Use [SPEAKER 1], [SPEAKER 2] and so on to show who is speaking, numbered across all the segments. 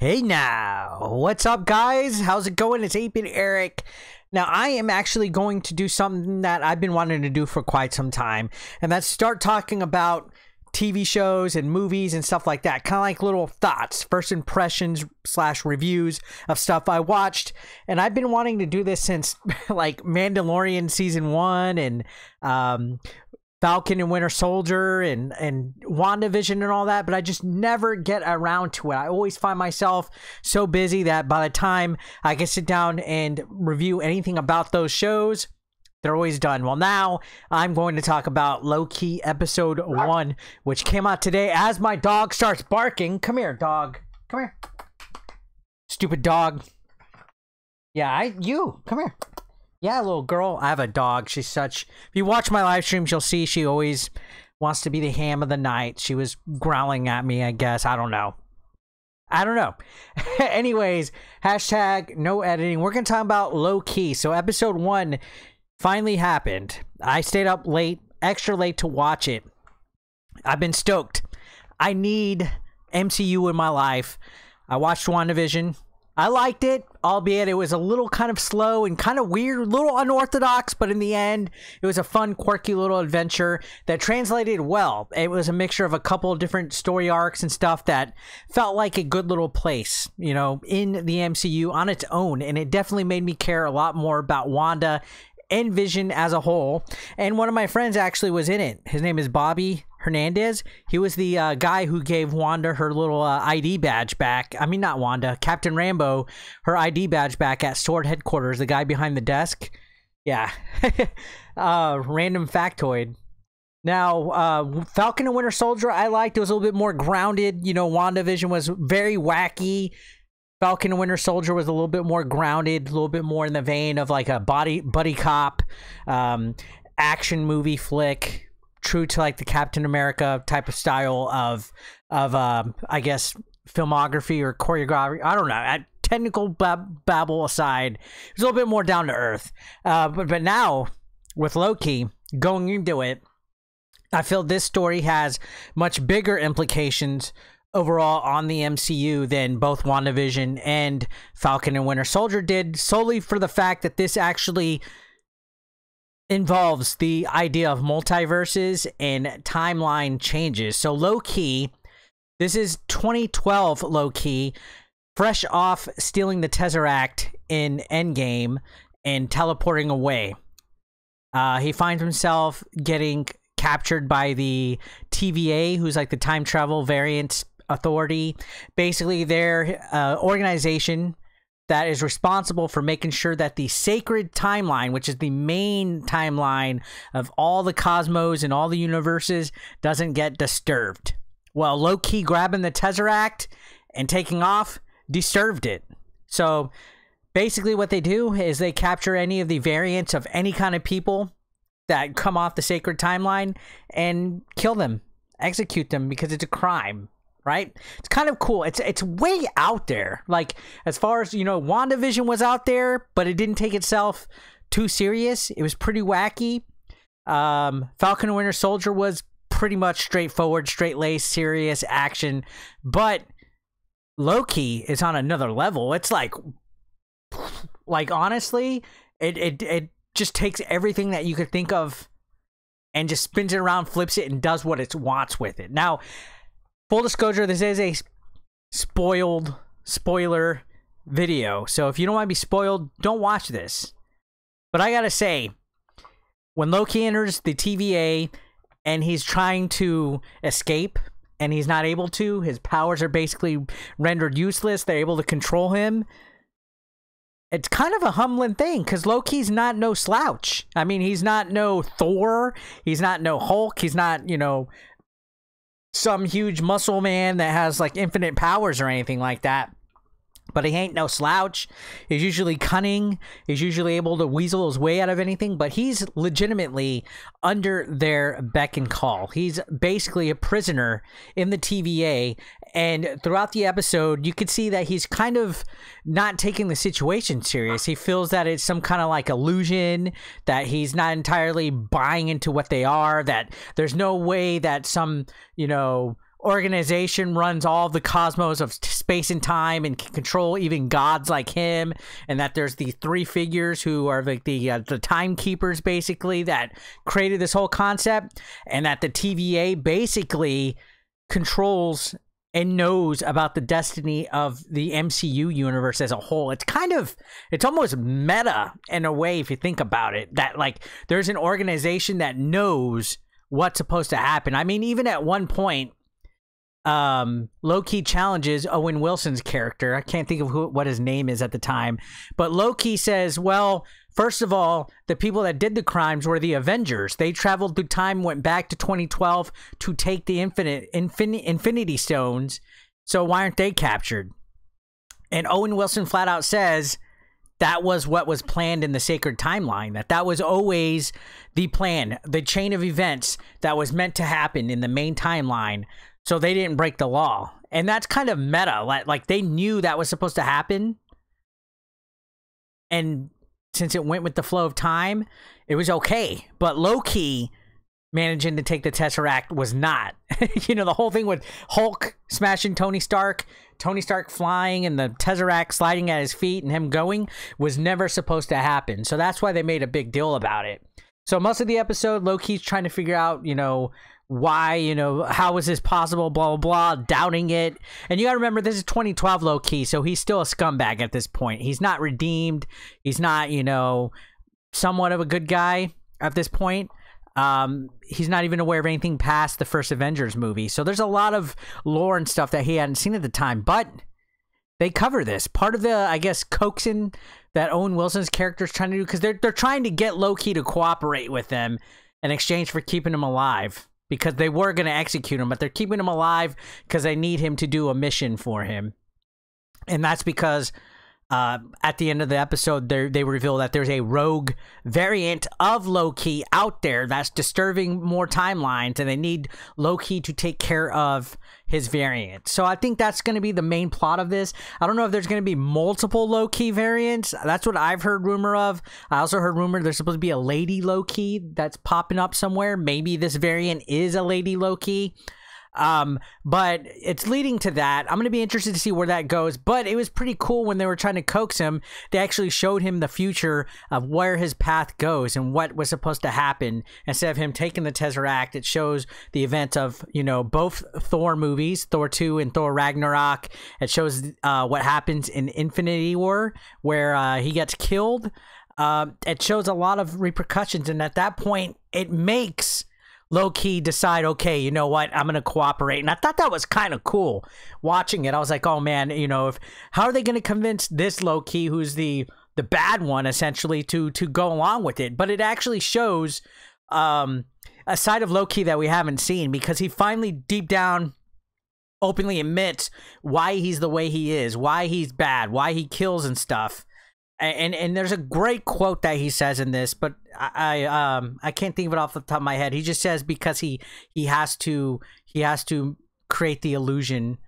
[SPEAKER 1] Hey now, what's up guys? How's it going? It's 8-Bit Eric. Now I am actually going to do something that I've been wanting to do for quite some time, and that's start talking about TV shows and movies and stuff like that. Kind of like little thoughts, first impressions / reviews of stuff I watched. And I've been wanting to do this since like Mandalorian season 1 and Falcon and Winter Soldier and WandaVision and all that, but I just never get around to it. I always find myself so busy that by the time I can sit down and review anything about those shows, they're always done. Well, now I'm going to talk about Loki episode 1, which came out today as my dog starts barking. Come here, dog. Come here. Stupid dog. Yeah, come here. Yeah, little girl. I have a dog. She's such... If you watch my live streams, you'll see she always wants to be the ham of the night. She was growling at me, I guess. I don't know. Anyways, hashtag no editing. We're going to talk about Loki. So episode 1 finally happened. I stayed up late, extra late to watch it. I've been stoked. I need MCU in my life. I watched WandaVision. I liked it, albeit it was a little kind of slow and kind of weird, a little unorthodox, but in the end, it was a fun, quirky little adventure that translated well. It was a mixture of a couple of different story arcs and stuff that felt like a good little place, you know, in the MCU on its own, and it definitely made me care a lot more about Wanda and Vision as a whole. And one of my friends actually was in it. His name is Bobby Hernandez. He was the guy who gave Wanda her little ID badge back. I mean, not Wanda, Captain Rambo, her ID badge back at Sword headquarters, the guy behind the desk. Yeah. Random factoid. Now, Falcon and Winter Soldier, I liked. It was a little bit more grounded. You know, WandaVision was very wacky. Falcon and Winter Soldier was a little bit more grounded, a little bit more in the vein of like a buddy cop action movie flick, true to like the Captain America type of style of I guess filmography or choreography. I don't know. Technical babble aside, it was a little bit more down to earth. But now with Loki going into it, I feel this story has much bigger implications overall on the MCU than both WandaVision and Falcon and Winter Soldier did, solely for the fact that this actually involves the idea of multiverses and timeline changes. So Loki, this is 2012 Loki, fresh off stealing the Tesseract in Endgame and teleporting away. He finds himself getting captured by the TVA, who's like the time travel variant authority. Basically, their organization that is responsible for making sure that the sacred timeline, which is the main timeline of all the cosmos and all the universes, doesn't get disturbed. Well, Loki grabbing the Tesseract and taking off disturbed it. So basically what they do is they capture any of the variants of any kind of people that come off the sacred timeline and kill them, execute them, because it's a crime. Right? It's kind of cool. It's way out there. Like, as far as, you know, WandaVision was out there, but it didn't take itself too serious. It was pretty wacky. Falcon and Winter Soldier was pretty much straightforward, straight-laced, serious action. But Loki is on another level. It's like honestly, it just takes everything that you could think of and just spins it around, flips it, and does what it wants with it. Now, full disclosure, this is a spoiler video. So if you don't want to be spoiled, don't watch this. But I gotta say, when Loki enters the TVA and he's trying to escape and he's not able to, his powers are basically rendered useless. They're able to control him. It's kind of a humbling thing because Loki's not no slouch. I mean, he's not no Thor. He's not no Hulk. He's not, you know, some huge muscle man that has like infinite powers or anything like that. But he ain't no slouch. He's usually cunning. He's usually able to weasel his way out of anything. But he's legitimately under their beck and call. He's basically a prisoner in the TVA. And throughout the episode, you could see that he's kind of not taking the situation serious. He feels that it's some kind of like illusion, that he's not entirely buying into what they are, that there's no way that some, you know, organization runs all the cosmos of space and time and can control even gods like him, and that there's the three figures who are like the timekeepers basically that created this whole concept, and that the TVA basically controls and knows about the destiny of the MCU universe as a whole. It's almost meta in a way if you think about it, that like there's an organization that knows what's supposed to happen. I mean, even at one point, Loki challenges Owen Wilson's character. I can't think of what his name is at the time, but Loki says, well, first of all, the people that did the crimes were the Avengers. They traveled through time, went back to 2012 to take the Infinity Stones. So why aren't they captured? And Owen Wilson flat out says that was what was planned in the sacred timeline, that was always the plan, the chain of events that was meant to happen in the main timeline. So they didn't break the law. And that's kind of meta. Like they knew that was supposed to happen. And since it went with the flow of time, it was okay. But Loki managing to take the Tesseract was not. You know, the whole thing with Hulk smashing Tony Stark flying and the Tesseract sliding at his feet and him going was never supposed to happen. So that's why they made a big deal about it. So most of the episode, Loki's trying to figure out, you know, why, you know, how is this possible, blah, blah, blah, doubting it. And you gotta remember, this is 2012 Loki, so he's still a scumbag at this point. He's not redeemed. He's not, you know, somewhat of a good guy at this point. He's not even aware of anything past the first Avengers movie. So there's a lot of lore and stuff that he hadn't seen at the time, but they cover this. Part of the, I guess, coaxing that Owen Wilson's character is trying to do, because they're trying to get Loki to cooperate with them in exchange for keeping him alive. Because they were going to execute him, but they're keeping him alive because they need him to do a mission for him. And that's because at the end of the episode, they reveal that there's a rogue variant of Loki out there that's disturbing more timelines, and they need Loki to take care of his variant. So I think that's going to be the main plot of this. I don't know if there's going to be multiple Loki variants. That's what I've heard rumor of. I also heard rumor there's supposed to be a lady Loki that's popping up somewhere. Maybe this variant is a lady Loki. But it's leading to that. I'm going to be interested to see where that goes, but it was pretty cool when they were trying to coax him. They actually showed him the future of where his path goes and what was supposed to happen. Instead of him taking the Tesseract, it shows the event of, you know, both Thor movies, Thor 2 and Thor Ragnarok. It shows what happens in Infinity War, where he gets killed. It shows a lot of repercussions, and at that point, it makes Loki decide, okay, you know what, I'm going to cooperate. And I thought that was kind of cool watching it. I was like, oh man, you know, how are they going to convince this Loki, who's the bad one essentially, to go along with it? But it actually shows a side of Loki that we haven't seen, because he finally deep down openly admits why he's the way he is, why he's bad, why he kills and stuff. And there's a great quote that he says in this, but I can't think of it off the top of my head. He just says because he has to create the illusion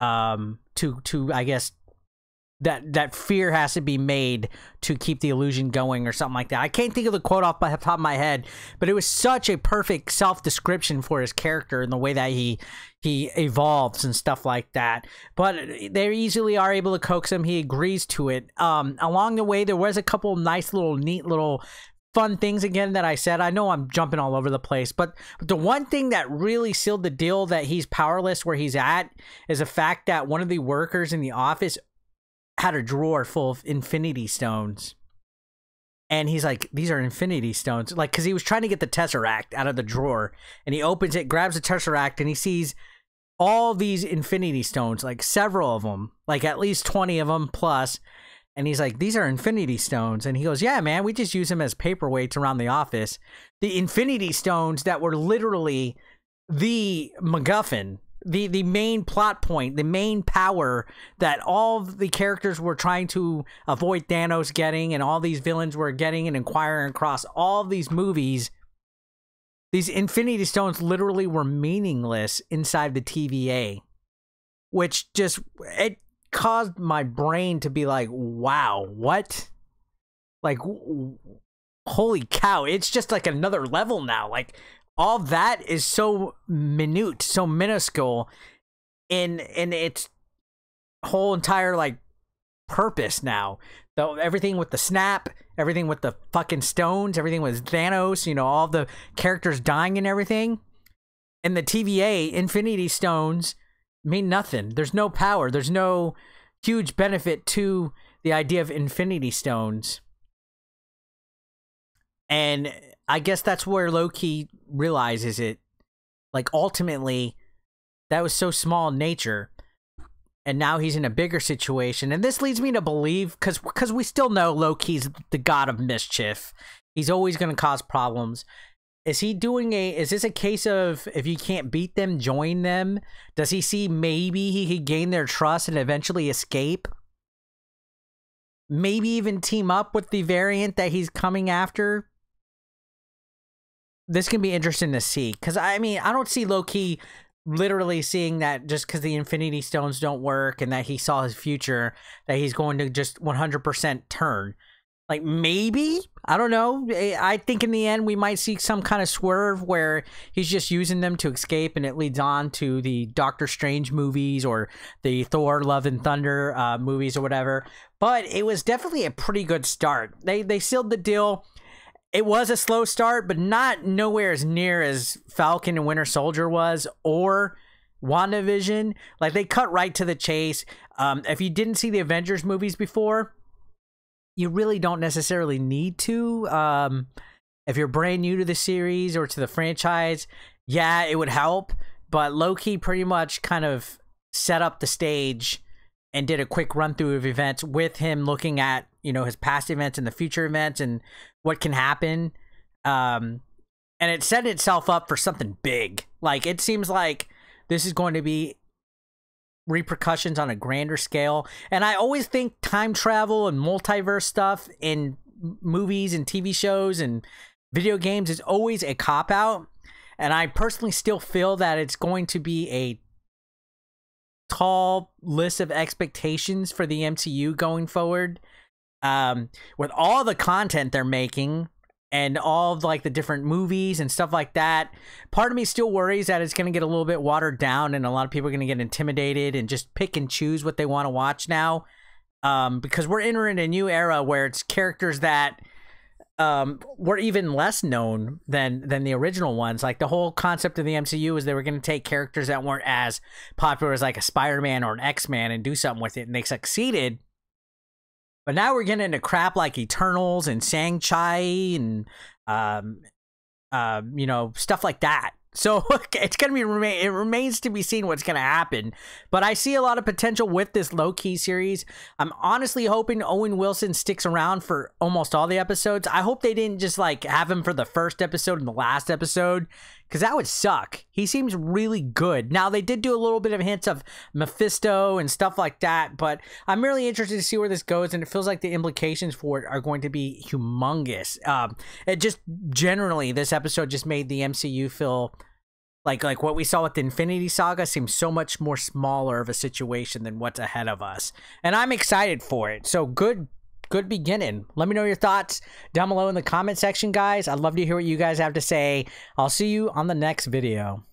[SPEAKER 1] to I guess that fear has to be made to keep the illusion going or something like that. I can't think of the quote off the top of my head, but it was such a perfect self-description for his character and the way that he evolves and stuff like that. But they easily are able to coax him. He agrees to it. Along the way, there was a couple nice little neat little fun things again that I said. I know I'm jumping all over the place, but the one thing that really sealed the deal that he's powerless where he's at is the fact that one of the workers in the office had a drawer full of Infinity Stones. And he's like, these are Infinity Stones. Like, because he was trying to get the Tesseract out of the drawer. And he opens it, grabs the Tesseract, and he sees all these Infinity Stones, like several of them, like at least 20 of them plus. And he's like, these are Infinity Stones. And he goes, yeah, man, we just use them as paperweights around the office. The Infinity Stones that were literally the MacGuffin, the main plot point, the main power that all of the characters were trying to avoid Thanos getting, and all these villains were getting and acquiring across all of these movies. These Infinity Stones literally were meaningless inside the TVA, which just, it caused my brain to be like, wow, what? Like, holy cow, it's just like another level now. Like, all that is so minute, so minuscule in its whole entire like purpose now. So everything with the snap, everything with the fucking stones, everything with Thanos, you know, all the characters dying and everything. And the TVA, Infinity Stones, mean nothing. There's no power. There's no huge benefit to the idea of Infinity Stones. And I guess that's where Loki realizes it. Like, ultimately, that was so small in nature. And now he's in a bigger situation. And this leads me to believe, because we still know Loki's the god of mischief. He's always going to cause problems. Is this a case of, if you can't beat them, join them? Does he see maybe he could gain their trust and eventually escape? Maybe even team up with the variant that he's coming after? This can be interesting to see. Because, I mean, I don't see Loki literally seeing that just because the Infinity Stones don't work and that he saw his future, that he's going to just 100% turn. Like, maybe? I don't know. I think in the end we might see some kind of swerve where he's just using them to escape, and it leads on to the Doctor Strange movies or the Thor Love and Thunder movies or whatever. But it was definitely a pretty good start. They sealed the deal. It was a slow start, but nowhere as near as Falcon and Winter Soldier was, or WandaVision. Like, they cut right to the chase. If you didn't see the Avengers movies before, you really don't necessarily need to. If you're brand new to the series or to the franchise, yeah, it would help. But Loki pretty much kind of set up the stage and did a quick run through of events with him looking at, you know, his past events and the future events and what can happen. And it set itself up for something big. Like, it seems like this is going to be repercussions on a grander scale. And I always think time travel and multiverse stuff in movies and TV shows and video games is always a cop-out. And I personally still feel that it's going to be a tall list of expectations for the MCU going forward. With all the content they're making and all of like the different movies and stuff like that, part of me still worries that it's going to get a little bit watered down and a lot of people are going to get intimidated and just pick and choose what they want to watch now. Because we're entering a new era where it's characters that were even less known than the original ones. Like, the whole concept of the MCU is they were going to take characters that weren't as popular as like a Spider-Man or an X-Man and do something with it, and they succeeded. But now we're getting into crap like Eternals and Shang-Chi and, you know, stuff like that. So it's going to be, it remains to be seen what's going to happen. But I see a lot of potential with this Loki series. I'm honestly hoping Owen Wilson sticks around for almost all the episodes. I hope they didn't just like have him for the first episode and the last episode, because that would suck. He seems really good. Now, they did do a little bit of hints of Mephisto and stuff like that, but I'm really interested to see where this goes, and it feels like the implications for it are going to be humongous. It just generally, this episode just made the MCU feel like what we saw with the Infinity Saga seems so much more smaller of a situation than what's ahead of us. And I'm excited for it. So good beginning. Let me know your thoughts down below in the comment section, guys. I'd love to hear what you guys have to say. I'll see you on the next video.